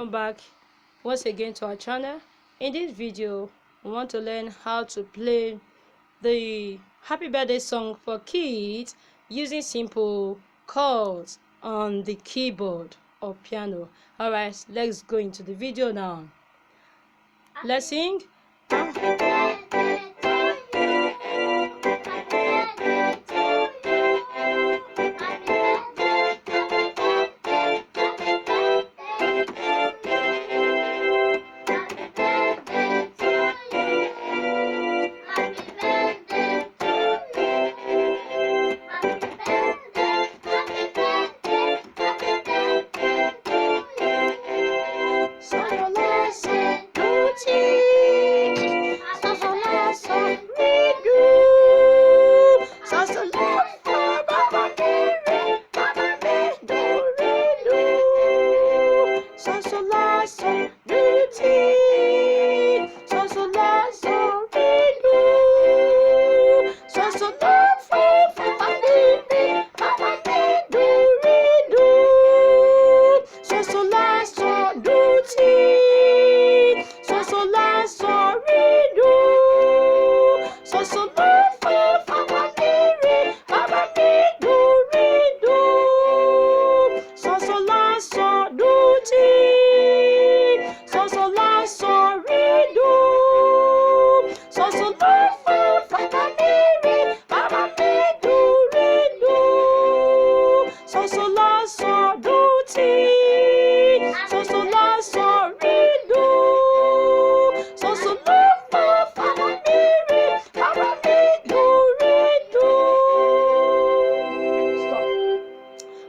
welcome back once again to our channel. In this video, we want to learn how to play the happy birthday song for kids using simple chords on the keyboard or piano. Alright, let's go into the video now. Let's sing.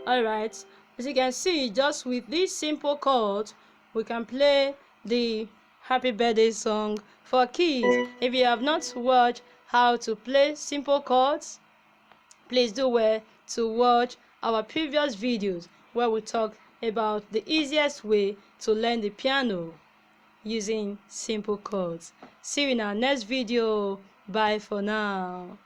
Alright, as you can see, just with these simple chords, we can play the happy birthday song for kids. If you have not watched how to play simple chords, please do well to watch our previous videos where we talk about the easiest way to learn the piano using simple chords. See you in our next video. Bye for now.